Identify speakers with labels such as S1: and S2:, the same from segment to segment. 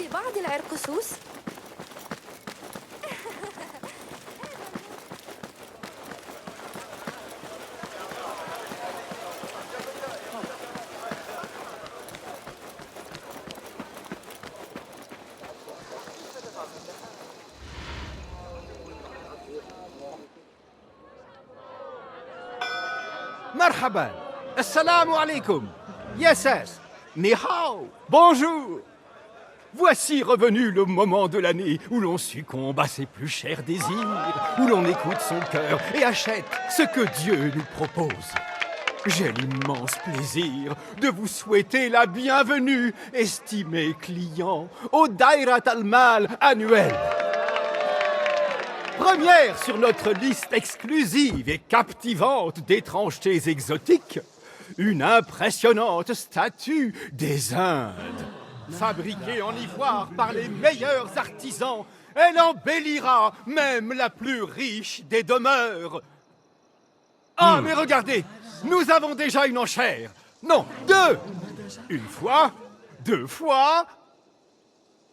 S1: في بعض العرقسوس؟
S2: Marhaban. Assalamu alaikum. Yes, yes. Ni hao. Bonjour. Voici revenu le moment de l'année où l'on succombe à ses plus chers désirs, où l'on écoute son cœur et achète ce que Dieu nous propose. J'ai l'immense plaisir de vous souhaiter la bienvenue, estimés clients, au Dairat al-Mal annuel. Première sur notre liste exclusive et captivante d'étrangetés exotiques, une impressionnante statue des Indes. Fabriquée en ivoire par les meilleurs artisans, elle embellira même la plus riche des demeures. Ah, mais regardez, nous avons déjà une enchère. Non, deux. Une fois, deux fois,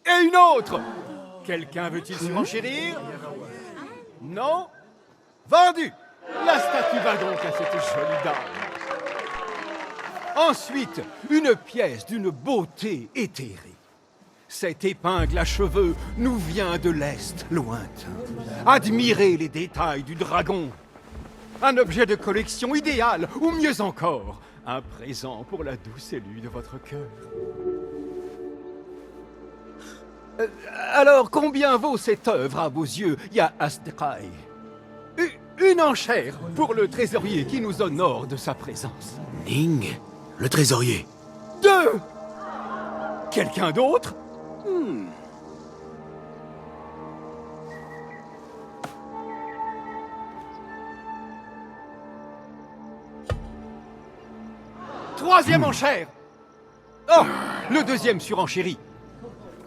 S2: et une autre. Quelqu'un veut-il surenchérir? Non? Vendu! La statue va donc à cette jolie dame. Ensuite, une pièce d'une beauté éthérée. Cette épingle à cheveux nous vient de l'Est lointain. Admirez les détails du dragon. Un objet de collection idéal, ou mieux encore, un présent pour la douce élue de votre cœur. Alors, combien vaut cette œuvre à vos yeux, Ya Asdeqai? Une enchère pour le trésorier qui nous honore de sa présence.
S3: Ning, le trésorier.
S2: Deux! Quelqu'un d'autre? Troisième enchère! Oh! Le deuxième surenchéri.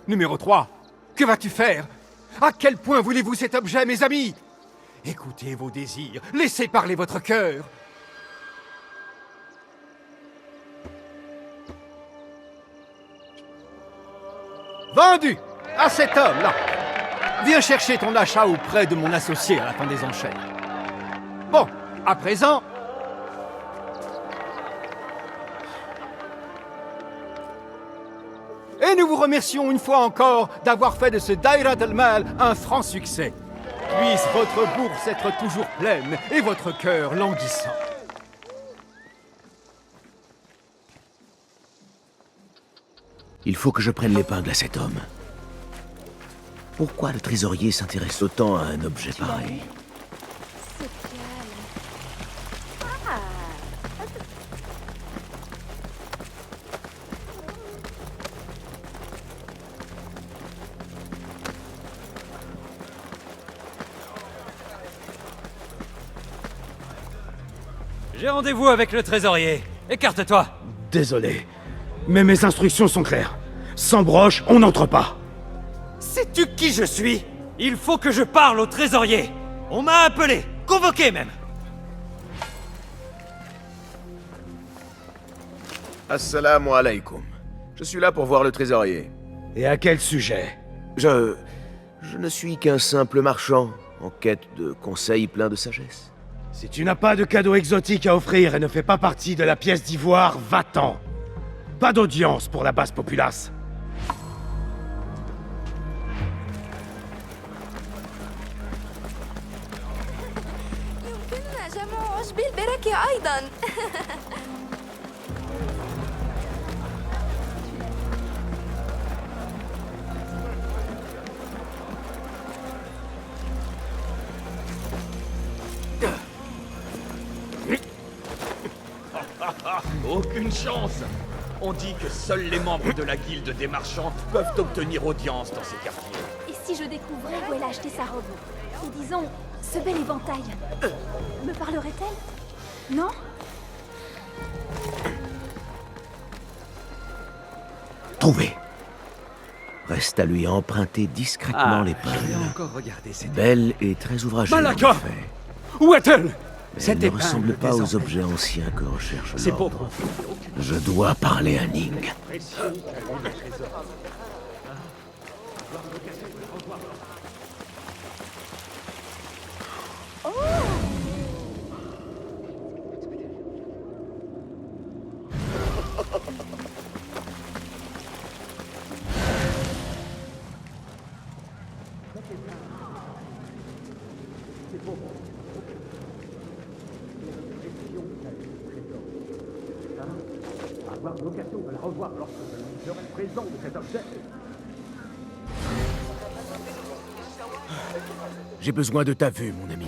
S2: Numéro 3. Que vas-tu faire? À quel point voulez-vous cet objet, mes amis? Écoutez vos désirs, laissez parler votre cœur. Vendu à cet homme-là. Viens chercher ton achat auprès de mon associé à la fin des enchères. Bon, à présent... Et nous vous remercions une fois encore d'avoir fait de ce Dairat al-Mal un franc succès. Puisse votre bourse être toujours pleine et votre cœur languissant.
S3: Il faut que je prenne l'épingle à cet homme. Pourquoi le trésorier s'intéresse autant à un objet pareil?
S4: J'ai rendez-vous avec le trésorier. Écarte-toi.
S5: Désolé, mais mes instructions sont claires. Sans broche, on n'entre pas.
S4: Sais-tu qui je suis? Il faut que je parle au trésorier. On m'a appelé, convoqué même.
S3: Assalamu alaikum. Je suis là pour voir le trésorier.
S5: Et à quel sujet?
S3: Je ne suis qu'un simple marchand, en quête de conseils pleins de sagesse.
S5: Si tu n'as pas de cadeau exotique à offrir et ne fais pas partie de la pièce d'ivoire, va-t'en. Pas d'audience pour la basse populace.
S1: يمكننا جمع عشب البركة أيضاً.
S6: Aucune chance! On dit que seuls les membres de la guilde des marchands peuvent obtenir audience dans ces quartiers.
S7: Et si je découvrais où elle a acheté sa robe? Et disons, ce bel éventail. Me parlerait-elle? Non?
S3: Trouvé. Reste à lui emprunter discrètement l'épingle.
S2: Encore regarder cette...
S3: Belle et très ouvragée.
S2: Malaka!
S3: en effet.
S2: Où est-elle?
S3: Mais
S2: Cette
S3: elle ne
S2: épingle,
S3: ressemble pas
S2: désormais.
S3: aux objets anciens que recherche
S2: C'est
S3: l'ordre.
S2: pauvre.
S3: Je dois parler à Ning. J'ai besoin de ta vue, mon ami.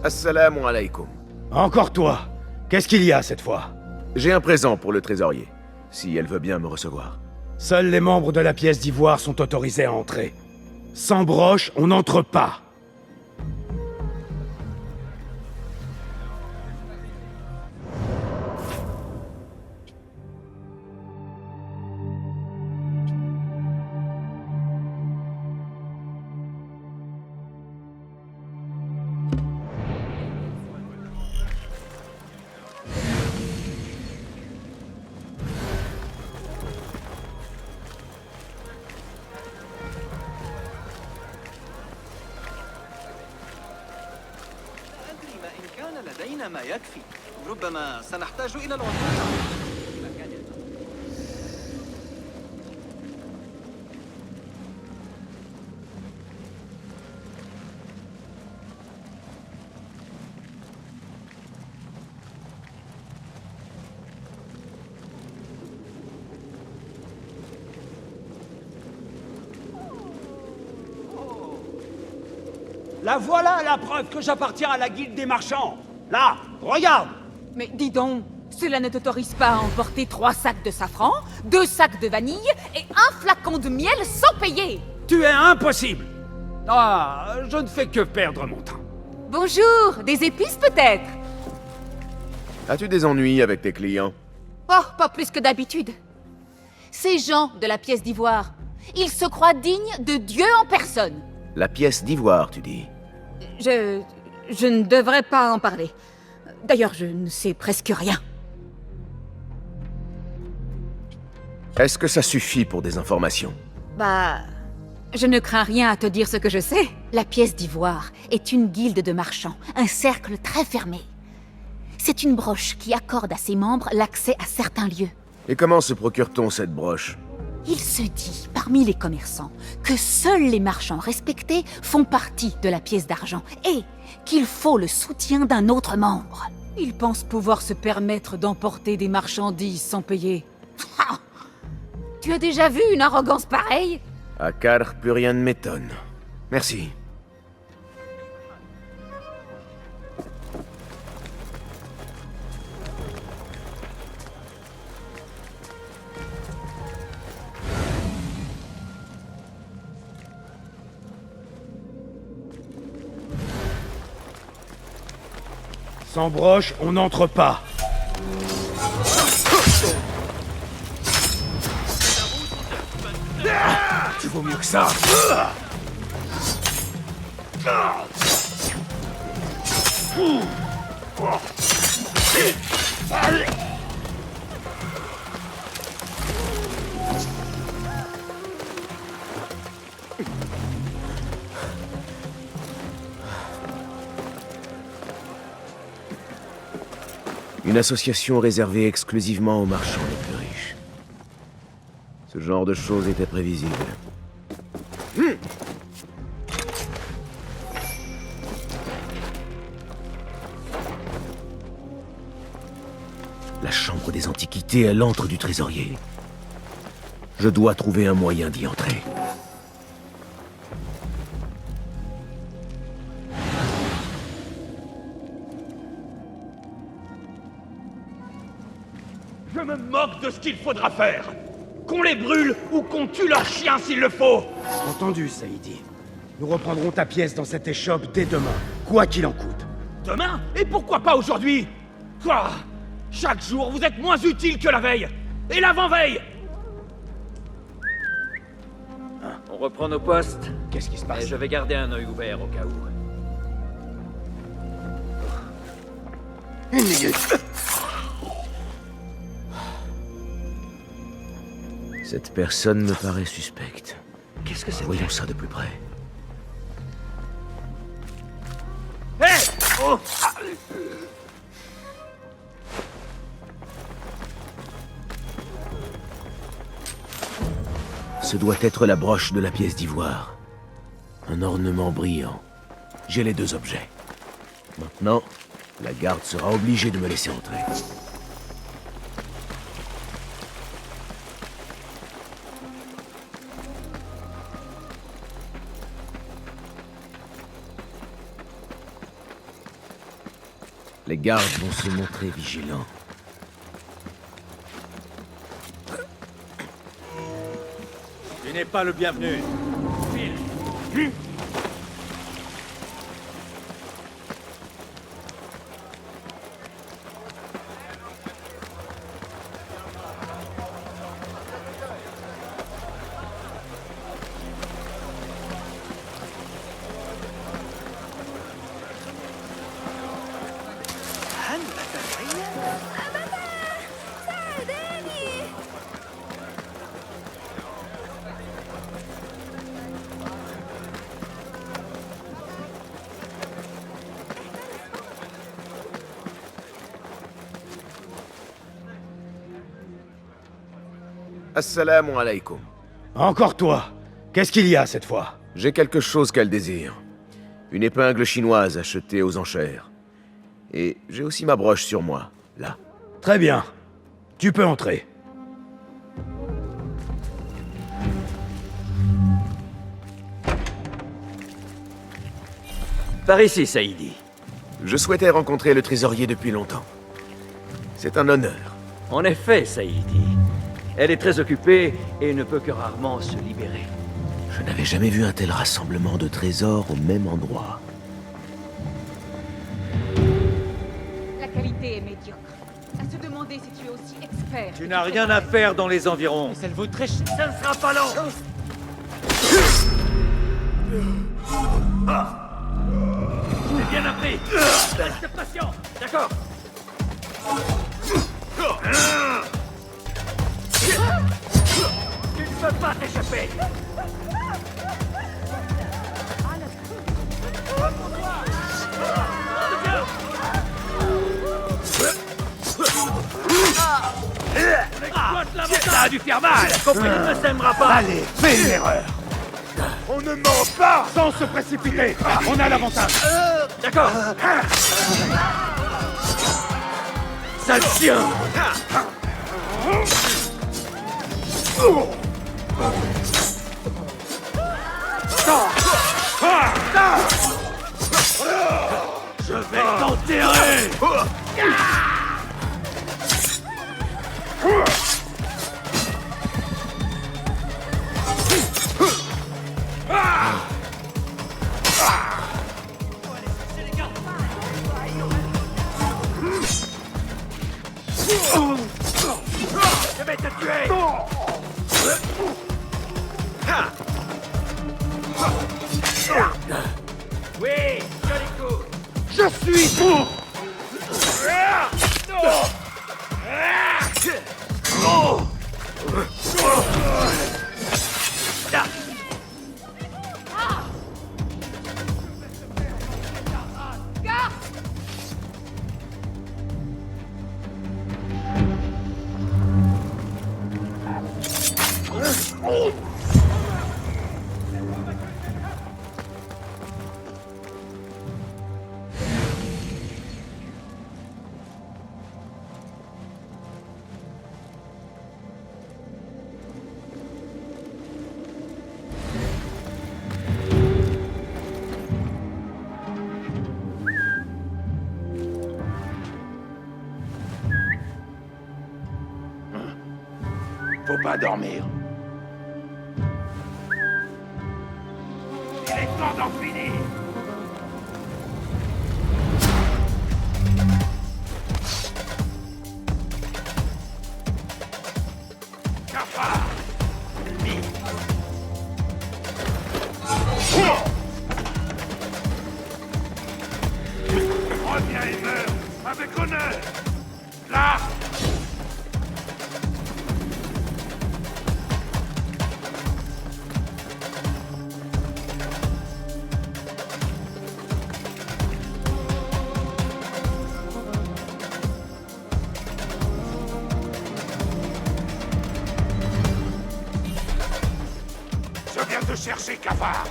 S3: Assalamu alaikum.
S5: Encore toi. Qu'est-ce qu'il y a cette fois?
S3: J'ai un présent pour le trésorier, si elle veut bien me recevoir.
S5: Seuls les membres de la pièce d'ivoire sont autorisés à entrer. Sans broche, on n'entre pas.
S8: لدينا ما يكفي. ربما سنحتاج إلى العثور.
S9: La voilà la preuve que j'appartiens à la guilde des marchands. Là, regarde.
S10: Mais dis donc, cela ne t'autorise pas à emporter 3 sacs de safran, 2 sacs de vanille et 1 flacon de miel sans payer.
S9: Tu es impossible. Ah, je ne fais que perdre mon temps.
S10: Bonjour, des épices peut-être?
S3: As-tu des ennuis avec tes clients?
S10: Oh, pas plus que d'habitude. Ces gens de la pièce d'ivoire, ils se croient dignes de Dieu en personne.
S3: La pièce d'ivoire, tu dis?
S10: Je ne devrais pas en parler. D'ailleurs, je ne sais presque rien.
S3: Est-ce que ça suffit pour des informations?
S10: Bah... je ne crains rien à te dire ce que je sais. La pièce d'ivoire est une guilde de marchands, un cercle très fermé. C'est une broche qui accorde à ses membres l'accès à certains lieux.
S3: Et comment se procure-t-on cette broche?
S10: Il se dit, parmi les commerçants, que seuls les marchands respectés font partie de la pièce d'argent et qu'il faut le soutien d'un autre membre. Ils pensent pouvoir se permettre d'emporter des marchandises sans payer. Tu as déjà vu une arrogance pareille?
S3: À Car, plus rien ne m'étonne. Merci.
S5: Sans broche, on n'entre pas.
S3: Tu vaux mieux que ça. Une association réservée exclusivement aux marchands les plus riches. Ce genre de choses était prévisible. La chambre des antiquités est l'antre du trésorier. Je dois trouver un moyen d'y entrer.
S6: Je me moque de ce qu'il faudra faire. Qu'on les brûle ou qu'on tue leurs chiens s'il le faut.
S5: Entendu, Saïdi. Nous reprendrons ta pièce dans cette échoppe dès demain, quoi qu'il en coûte.
S6: Demain? Et pourquoi pas aujourd'hui? Quoi? Chaque jour, vous êtes moins utile que la veille. Et l'avant-veille.
S4: On reprend nos postes.
S5: Qu'est-ce qui se passe?
S4: Et je vais garder un œil ouvert au cas où.
S5: Une minute.
S3: Cette personne me paraît suspecte.
S4: Qu'est-ce que c'est?
S3: Voyons ça de plus près.
S6: Hé! Oh!
S3: Ce doit être la broche de la pièce d'ivoire. Un ornement brillant. J'ai les deux objets. Maintenant, la garde sera obligée de me laisser entrer. Les gardes vont se montrer vigilants.
S4: Tu n'es pas le bienvenu. File.
S3: Assalamu alaikum.
S5: Encore toi. Qu'est-ce qu'il y a cette fois?
S3: J'ai quelque chose qu'elle désire. Une épingle chinoise achetée aux enchères. Et j'ai aussi ma broche sur moi, là.
S5: Très bien. Tu peux entrer.
S4: Par ici, Saïdi.
S3: Je souhaitais rencontrer le trésorier depuis longtemps. C'est un honneur.
S4: En effet, Saïdi. Elle est très occupée et ne peut que rarement se libérer.
S3: Je n'avais jamais vu un tel rassemblement de trésors au même endroit.
S10: La qualité est médiocre. À se demander si tu es aussi expert.
S4: Tu n'as rien à faire dans les environs.
S6: Ça vaut très cher. Ça ne sera pas long. J'ai bien appris. Reste patient. D'accord. Tu ne peux pas t'échapper. Ça a dû faire mal. Compris ne s'aimera pas.
S5: Allez, fais une erreur. On ne ment pas sans se précipiter. On a l'avantage.
S4: D'accord. Sale chien.
S6: Je vais t'enterrer. Je vais te tuer. Oui, joli coup.
S5: Je suis fou. faut pas dormir. Il est temps d'en finir. Cafard! Lui! Reviens et meurs avec honneur! Là! Je viens te chercher, cafard!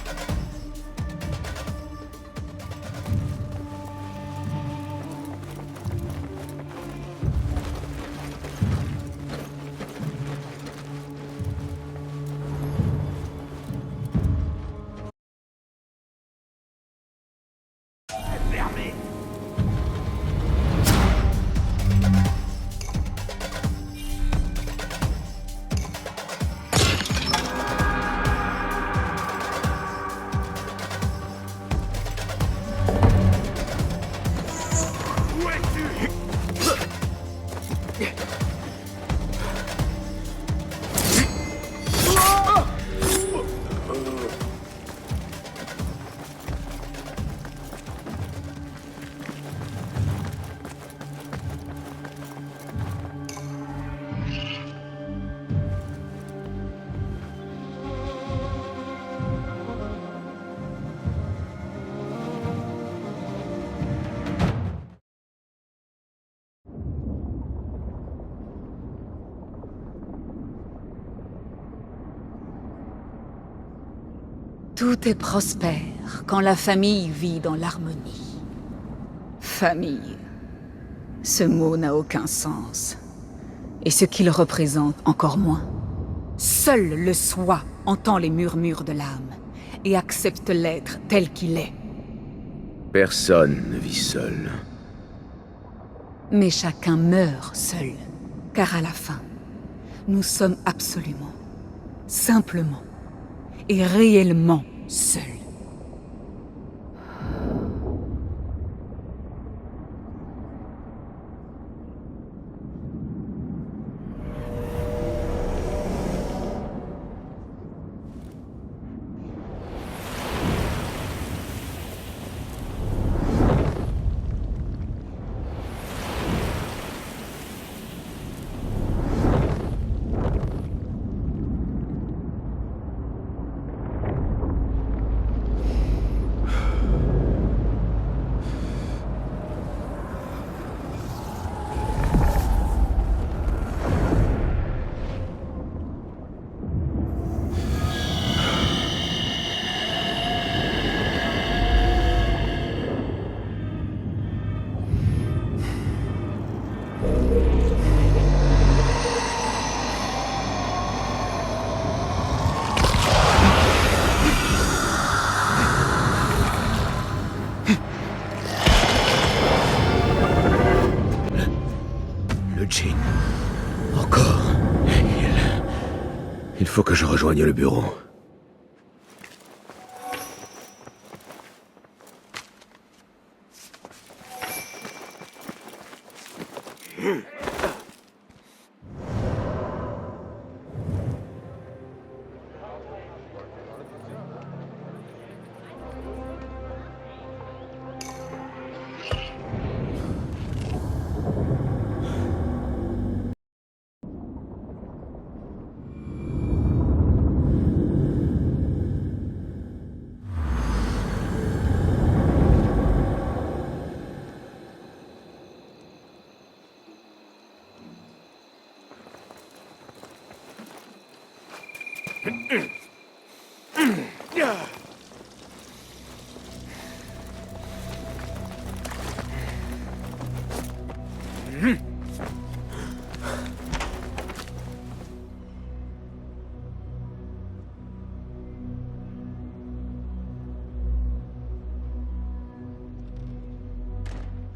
S5: Fermé! Où es-tu?
S10: Tout est prospère quand la famille vit dans l'harmonie. Famille. Ce mot n'a aucun sens. Et ce qu'il représente encore moins. Seul le soi entend les murmures de l'âme et accepte l'être tel qu'il est.
S3: Personne ne vit seul.
S10: Mais chacun meurt seul, car à la fin, nous sommes absolument, simplement et réellement seuls.
S3: Encore. Il faut que je rejoigne le bureau.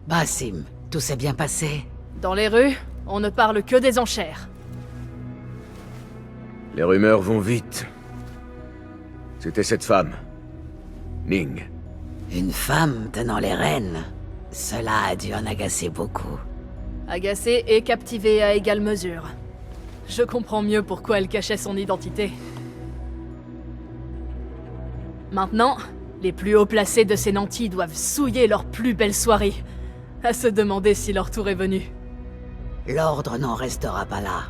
S11: Basim, tout s'est bien passé?
S12: Dans les rues, on ne parle que des enchères.
S3: Les rumeurs vont vite. C'était cette femme. Ning.
S11: Une femme tenant les rênes. Cela a dû en agacer beaucoup.
S12: Agacée et captivée à égale mesure. Je comprends mieux pourquoi elle cachait son identité. Maintenant, les plus hauts placés de ces nantis doivent souiller leur plus belle soirée, à se demander si leur tour est venu.
S11: L'ordre n'en restera pas là.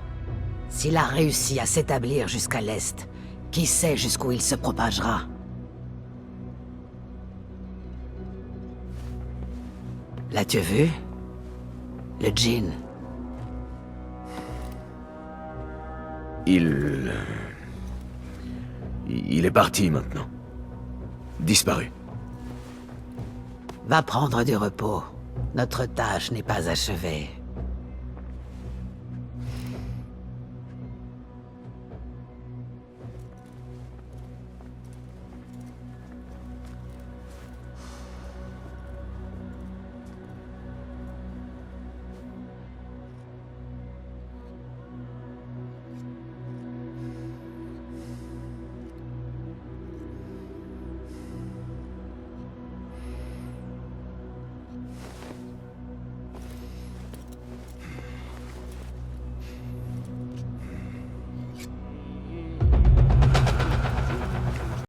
S11: S'il a réussi à s'établir jusqu'à l'est, qui sait jusqu'où il se propagera? L'as-tu vu? Le djinn.
S3: Il est parti maintenant. Disparu.
S11: Va prendre du repos. Notre tâche n'est pas achevée.